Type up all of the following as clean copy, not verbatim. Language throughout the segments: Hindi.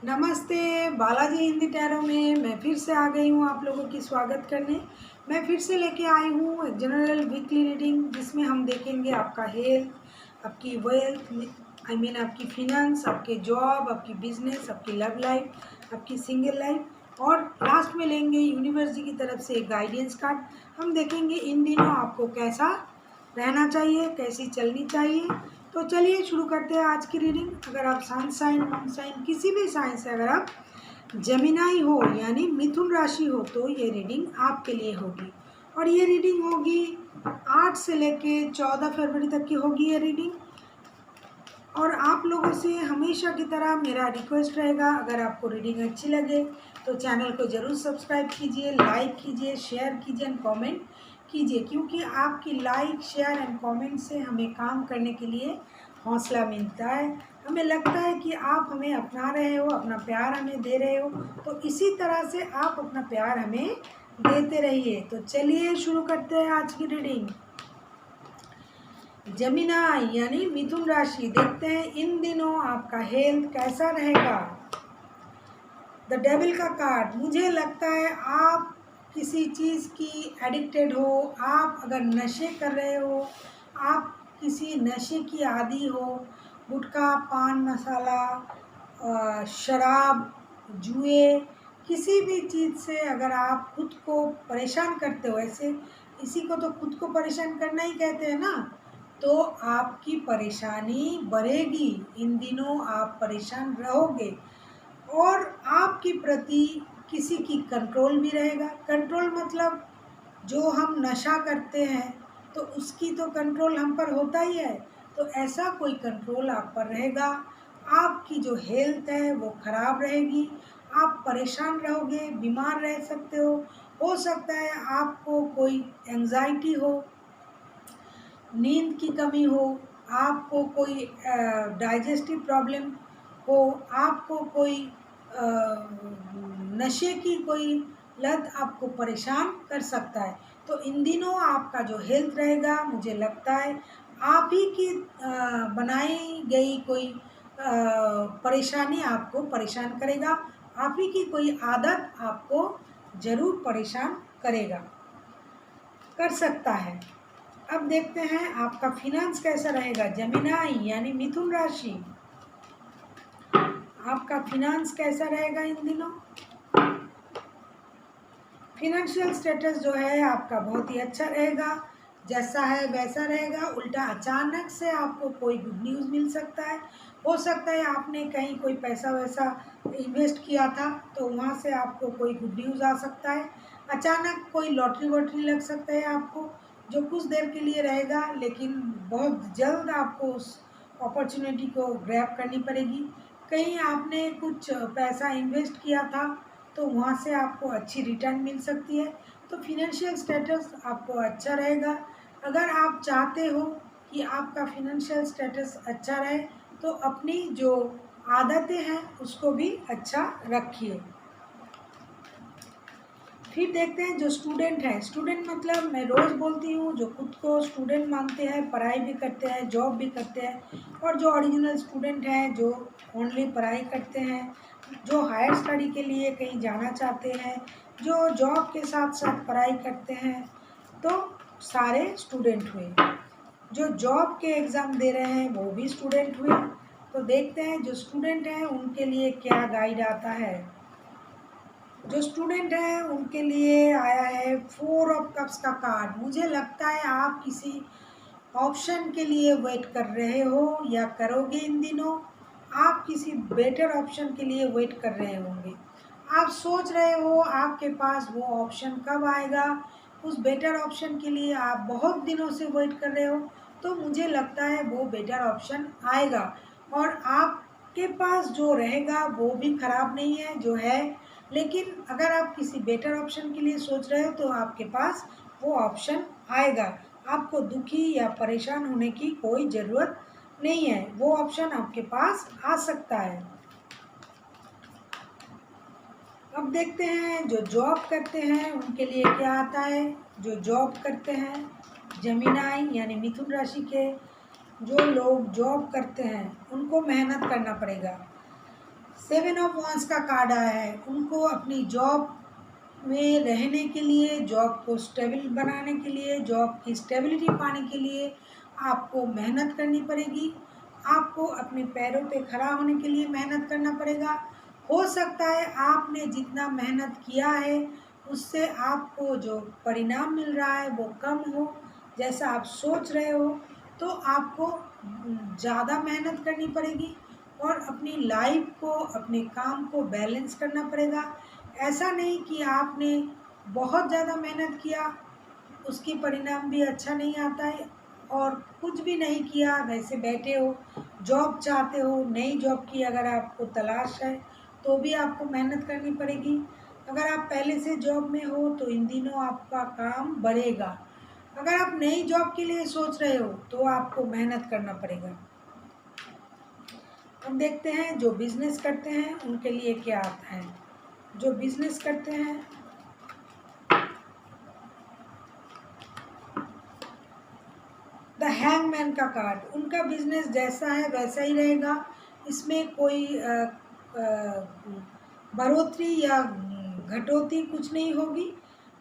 नमस्ते। बालाजी हिंदी टैरो में मैं फिर से आ गई हूँ आप लोगों की स्वागत करने। मैं फिर से लेके आई हूँ एक जनरल वीकली रीडिंग जिसमें हम देखेंगे आपका हेल्थ, आपकी वेल्थ, आपकी फिनेंस, आपके जॉब, आपकी बिजनेस, आपकी लव लाइफ, आपकी सिंगल लाइफ और लास्ट में लेंगे यूनिवर्स जी की तरफ से एक गाइडेंस कार्ड। हम देखेंगे इन दिनों आपको कैसा रहना चाहिए, कैसी चलनी चाहिए। तो चलिए शुरू करते हैं आज की रीडिंग। अगर आप सन साइन, मून साइन, किसी भी साइन से अगर आप जेमिनाई हो यानी मिथुन राशि हो तो ये रीडिंग आपके लिए होगी। और ये रीडिंग होगी 8 से लेके 14 फरवरी तक की होगी ये रीडिंग। और आप लोगों से हमेशा की तरह मेरा रिक्वेस्ट रहेगा, अगर आपको रीडिंग अच्छी लगे तो चैनल को ज़रूर सब्सक्राइब कीजिए, लाइक कीजिए, शेयर कीजिए एंड कमेंट कीजिए, क्योंकि आपकी लाइक, शेयर एंड कमेंट से हमें काम करने के लिए हौसला मिलता है। हमें लगता है कि आप हमें अपना रहे हो, अपना प्यार हमें दे रहे हो, तो इसी तरह से आप अपना प्यार हमें देते रहिए। तो चलिए शुरू करते हैं आज की रीडिंग। जेमिनाई यानी मिथुन राशि, देखते हैं इन दिनों आपका हेल्थ कैसा रहेगा। द डेविल का कार्ड, मुझे लगता है आप किसी चीज़ की एडिक्टेड हो, आप अगर नशे कर रहे हो, आप किसी नशे की आदी हो, गुटखा, पान मसाला, शराब, जुए, किसी भी चीज़ से अगर आप खुद को परेशान करते हो, ऐसे इसी को तो खुद को परेशान करना ही कहते हैं ना, तो आपकी परेशानी बढ़ेगी। इन दिनों आप परेशान रहोगे और आपके प्रति किसी की कंट्रोल भी रहेगा। कंट्रोल मतलब जो हम नशा करते हैं तो उसकी तो कंट्रोल हम पर होता ही है, तो ऐसा कोई कंट्रोल आप पर रहेगा। आपकी जो हेल्थ है वो ख़राब रहेगी, आप परेशान रहोगे, बीमार रह सकते हो सकता है आपको कोई एंजाइटी हो, नींद की कमी हो, आपको कोई डाइजेस्टिव प्रॉब्लम हो, आपको कोई नशे की कोई लत आपको परेशान कर सकता है। तो इन दिनों आपका जो हेल्थ रहेगा, मुझे लगता है आप ही की बनाई गई कोई परेशानी आपको परेशान करेगा, आप ही की कोई आदत आपको ज़रूर परेशान कर सकता है। अब देखते हैं आपका फिनांस कैसा रहेगा। जेमिनाई यानी मिथुन राशि, आपका फिनांस कैसा रहेगा इन दिनों। फिनेंशियल स्टेटस जो है आपका बहुत ही अच्छा रहेगा, जैसा है वैसा रहेगा। उल्टा अचानक से आपको कोई गुड न्यूज़ मिल सकता है। हो सकता है आपने कहीं कोई पैसा वैसा इन्वेस्ट किया था तो वहाँ से आपको कोई गुड न्यूज़ आ सकता है। अचानक कोई लॉटरी वॉटरी लग सकता है आपको, जो कुछ देर के लिए रहेगा, लेकिन बहुत जल्द आपको उस अपॉर्चुनिटी को ग्रैब करनी पड़ेगी। कहीं आपने कुछ पैसा इन्वेस्ट किया था तो वहाँ से आपको अच्छी रिटर्न मिल सकती है। तो फिनेंशियल स्टेटस आपको अच्छा रहेगा। अगर आप चाहते हो कि आपका फिनेंशियल स्टेटस अच्छा रहे तो अपनी जो आदतें हैं उसको भी अच्छा रखिए। फिर देखते हैं जो स्टूडेंट हैं। स्टूडेंट मतलब मैं रोज़ बोलती हूँ, जो खुद को स्टूडेंट मानते हैं, पढ़ाई भी करते हैं, जॉब भी करते हैं, और जो ओरिजिनल स्टूडेंट हैं जो ओनली पढ़ाई करते हैं, जो हायर स्टडी के लिए कहीं जाना चाहते हैं, जो जॉब के साथ साथ पढ़ाई करते हैं, तो सारे स्टूडेंट हुए। जो जॉब के एग्ज़ाम दे रहे हैं वो भी स्टूडेंट हुए। तो देखते हैं जो स्टूडेंट हैं उनके लिए क्या गाइड आता है। जो स्टूडेंट हैं उनके लिए आया है 4 ऑफ कप्स का कार्ड। मुझे लगता है आप किसी ऑप्शन के लिए वेट कर रहे हो या करोगे इन दिनों। आप किसी बेटर ऑप्शन के लिए वेट कर रहे होंगे। आप सोच रहे हो आपके पास वो ऑप्शन कब आएगा, उस बेटर ऑप्शन के लिए आप बहुत दिनों से वेट कर रहे हो। तो मुझे लगता है वो बेटर ऑप्शन आएगा और आपके पास जो रहेगा वो भी ख़राब नहीं है जो है। लेकिन अगर आप किसी बेटर ऑप्शन के लिए सोच रहे हो तो आपके पास वो ऑप्शन आएगा। आपको दुखी या परेशान होने की कोई ज़रूरत नहीं है, वो ऑप्शन आपके पास आ सकता है। अब देखते हैं जो जॉब करते हैं उनके लिए क्या आता है। जो जॉब करते हैं, जेमिनाई यानी मिथुन राशि के जो लोग जॉब करते हैं उनको मेहनत करना पड़ेगा। सेवन ऑफ वॉन्स का कार्ड आया है। उनको अपनी जॉब में रहने के लिए, जॉब को स्टेबल बनाने के लिए, जॉब की स्टेबिलिटी पाने के लिए आपको मेहनत करनी पड़ेगी। आपको अपने पैरों पे खड़ा होने के लिए मेहनत करना पड़ेगा। हो सकता है आपने जितना मेहनत किया है उससे आपको जो परिणाम मिल रहा है वो कम हो, जैसा आप सोच रहे हो। तो आपको ज़्यादा मेहनत करनी पड़ेगी और अपनी लाइफ को, अपने काम को बैलेंस करना पड़ेगा। ऐसा नहीं कि आपने बहुत ज़्यादा मेहनत किया, उसकी परिणाम भी अच्छा नहीं आता है, और कुछ भी नहीं किया वैसे बैठे हो, जॉब चाहते हो, नई जॉब की अगर आपको तलाश है तो भी आपको मेहनत करनी पड़ेगी। अगर आप पहले से जॉब में हो तो इन दिनों आपका काम बढ़ेगा। अगर आप नई जॉब के लिए सोच रहे हो तो आपको मेहनत करना पड़ेगा। हम देखते हैं जो बिजनेस करते हैं उनके लिए क्या आता है। जो बिजनेस करते हैं, द हैंगमैन का कार्ड, उनका बिजनेस जैसा है वैसा ही रहेगा। इसमें कोई बढ़ोतरी या घटोतरी कुछ नहीं होगी।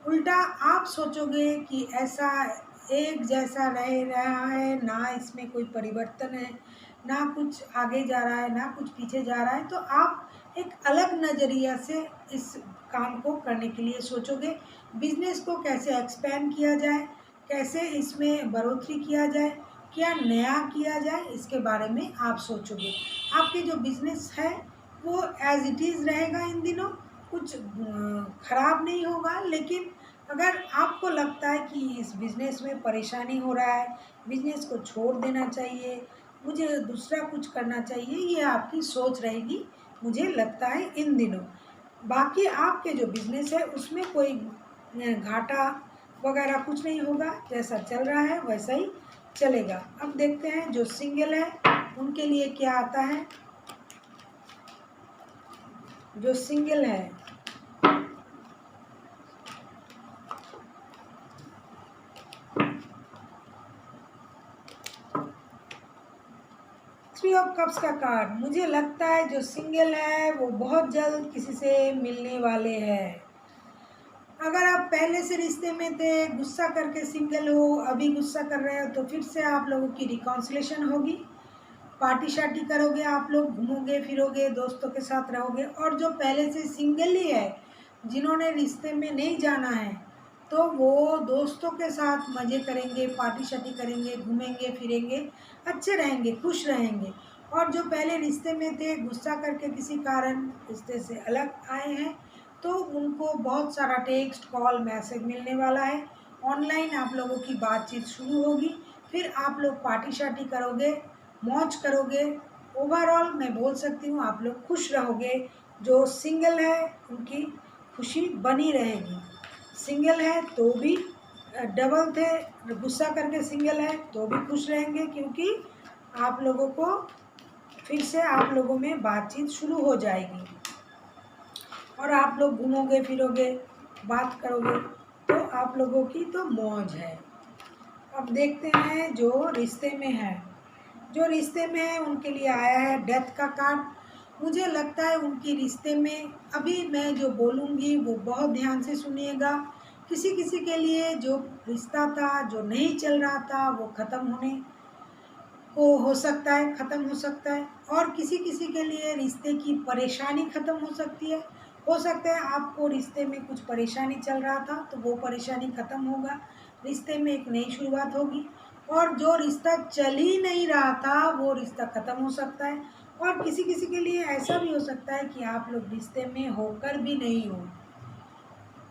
उल्टा आप सोचोगे कि ऐसा एक जैसा रह रहा है, ना इसमें कोई परिवर्तन है, ना कुछ आगे जा रहा है, ना कुछ पीछे जा रहा है। तो आप एक अलग नज़रिया से इस काम को करने के लिए सोचोगे। बिजनेस को कैसे एक्सपेंड किया जाए, कैसे इसमें बढ़ोतरी किया जाए, क्या नया किया जाए, इसके बारे में आप सोचोगे। आपके जो बिजनेस है वो एज इट इज़ रहेगा इन दिनों, कुछ खराब नहीं होगा। लेकिन अगर आपको लगता है कि इस बिज़नेस में परेशानी हो रहा है, बिज़नेस को छोड़ देना चाहिए, मुझे दूसरा कुछ करना चाहिए, ये आपकी सोच रहेगी मुझे लगता है इन दिनों। बाकी आपके जो बिज़नेस है उसमें कोई घाटा वगैरह कुछ नहीं होगा, जैसा चल रहा है वैसा ही चलेगा। अब देखते हैं जो सिंगल है उनके लिए क्या आता है। जो सिंगल है, थ्री ऑफ कप्स का कार्ड, मुझे लगता है जो सिंगल है वो बहुत जल्द किसी से मिलने वाले हैं। अगर आप पहले से रिश्ते में थे, गुस्सा करके सिंगल हो, अभी गुस्सा कर रहे हो, तो फिर से आप लोगों की रिकॉन्सिलेशन होगी। पार्टी शार्टी करोगे, आप लोग घूमोगे फिरोगे, दोस्तों के साथ रहोगे। और जो पहले से सिंगल ही है, जिन्होंने रिश्ते में नहीं जाना है, तो वो दोस्तों के साथ मज़े करेंगे, पार्टी शार्टी करेंगे, घूमेंगे फिरेंगे, अच्छे रहेंगे, खुश रहेंगे। और जो पहले रिश्ते में थे, गुस्सा करके किसी कारण रिश्ते से अलग आए हैं, तो उनको बहुत सारा टेक्स्ट, कॉल, मैसेज मिलने वाला है। ऑनलाइन आप लोगों की बातचीत शुरू होगी, फिर आप लोग पार्टी शार्टी करोगे, मौज करोगे। ओवरऑल मैं बोल सकती हूँ आप लोग खुश रहोगे। जो सिंगल है उनकी खुशी बनी रहेगी। सिंगल है तो भी डबल थे, गुस्सा करके सिंगल है तो भी खुश रहेंगे, क्योंकि आप लोगों को फिर से आप लोगों में बातचीत शुरू हो जाएगी और आप लोग घूमोगे फिरोगे, बात करोगे, तो आप लोगों की तो मौज है। अब देखते हैं जो रिश्ते में है। जो रिश्ते में है उनके लिए आया है डेथ का कार्ड। मुझे लगता है उनकी रिश्ते में, अभी मैं जो बोलूँगी वो बहुत ध्यान से सुनिएगा। किसी किसी के लिए जो रिश्ता था, जो नहीं चल रहा था, वो ख़त्म होने को हो सकता है, ख़त्म हो सकता है। और किसी किसी के लिए रिश्ते की परेशानी ख़त्म हो सकती है। हो सकता है आपको रिश्ते में कुछ परेशानी चल रहा था तो वो परेशानी ख़त्म होगा, रिश्ते में एक नई शुरुआत होगी। और जो रिश्ता चल ही नहीं रहा था वो रिश्ता ख़त्म हो सकता है। और किसी किसी के लिए ऐसा भी हो सकता है कि आप लोग रिश्ते में होकर भी नहीं हो।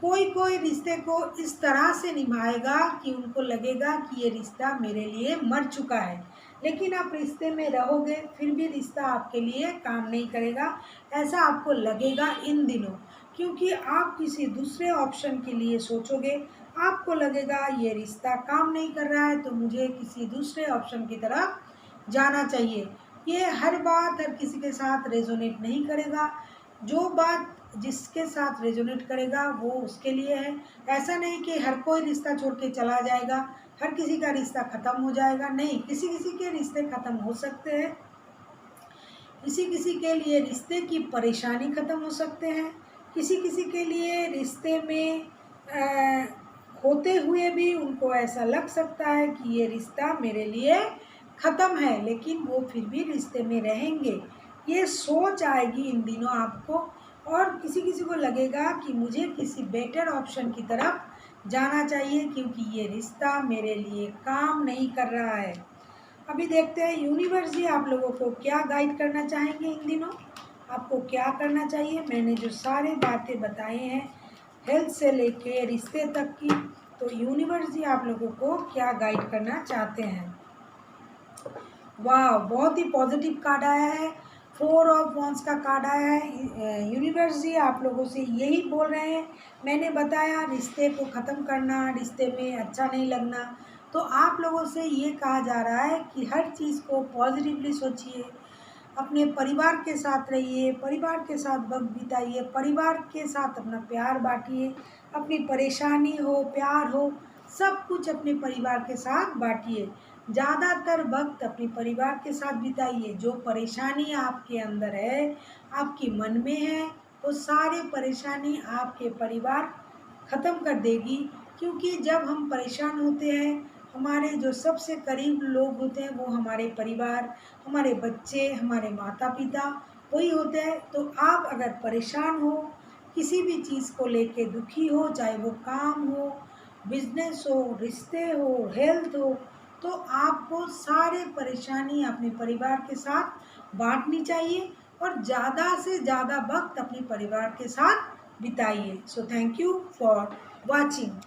कोई कोई रिश्ते को इस तरह से निभाएगा कि उनको लगेगा कि ये रिश्ता मेरे लिए मर चुका है, लेकिन आप रिश्ते में रहोगे फिर भी रिश्ता आपके लिए काम नहीं करेगा, ऐसा आपको लगेगा इन दिनों। क्योंकि आप किसी दूसरे ऑप्शन के लिए सोचोगे, आपको लगेगा ये रिश्ता काम नहीं कर रहा है तो मुझे किसी दूसरे ऑप्शन की तरफ जाना चाहिए। ये हर बात हर किसी के साथ रेजोनेट नहीं करेगा। जो बात जिसके साथ रेजोनेट करेगा वो उसके लिए है। ऐसा नहीं कि हर कोई रिश्ता छोड़ के चला जाएगा, हर किसी का रिश्ता ख़त्म हो जाएगा, नहीं, किसी किसी के रिश्ते ख़त्म हो सकते हैं। किसी किसी के लिए रिश्ते की परेशानी ख़त्म हो सकते हैं, किसी किसी के लिए रिश्ते में होते हुए भी उनको ऐसा लग सकता है कि ये रिश्ता मेरे लिए ख़त्म है, लेकिन वो फिर भी रिश्ते में रहेंगे। ये सोच आएगी इन दिनों आपको, और किसी किसी को लगेगा कि मुझे किसी बेटर ऑप्शन की तरफ जाना चाहिए क्योंकि ये रिश्ता मेरे लिए काम नहीं कर रहा है। अभी देखते हैं यूनिवर्स जी आप लोगों को क्या गाइड करना चाहेंगे इन दिनों, आपको क्या करना चाहिए। मैंने जो सारे बातें बताए हैं हेल्थ से लेके रिश्ते तक की, तो यूनिवर्स जी आप लोगों को क्या गाइड करना चाहते हैं। वाह, बहुत ही पॉजिटिव कार्ड आया है, 4 ऑफ वॉन्ड्स का कार्ड आया है। यूनिवर्स जी आप लोगों से यही बोल रहे हैं, मैंने बताया रिश्ते को ख़त्म करना, रिश्ते में अच्छा नहीं लगना, तो आप लोगों से ये कहा जा रहा है कि हर चीज़ को पॉजिटिवली सोचिए, अपने परिवार के साथ रहिए, परिवार के साथ वक्त बिताइए, परिवार के साथ अपना प्यार बांटिए, अपनी परेशानी हो, प्यार हो, सब कुछ अपने परिवार के साथ बांटिए। ज़्यादातर वक्त अपने परिवार के साथ बिताइए। जो परेशानी आपके अंदर है, आपके मन में है, वो सारे परेशानी आपके परिवार ख़त्म कर देगी। क्योंकि जब हम परेशान होते हैं, हमारे जो सबसे करीब लोग होते हैं वो हमारे परिवार, हमारे बच्चे, हमारे माता पिता वही होते हैं। तो आप अगर परेशान हो, किसी भी चीज़ को लेके दुखी हो, चाहे वो काम हो, बिजनेस हो, रिश्ते हो, हेल्थ हो, तो आपको सारे परेशानी अपने परिवार के साथ बांटनी चाहिए और ज़्यादा से ज़्यादा वक्त अपने परिवार के साथ बिताइए। So thank you for watching.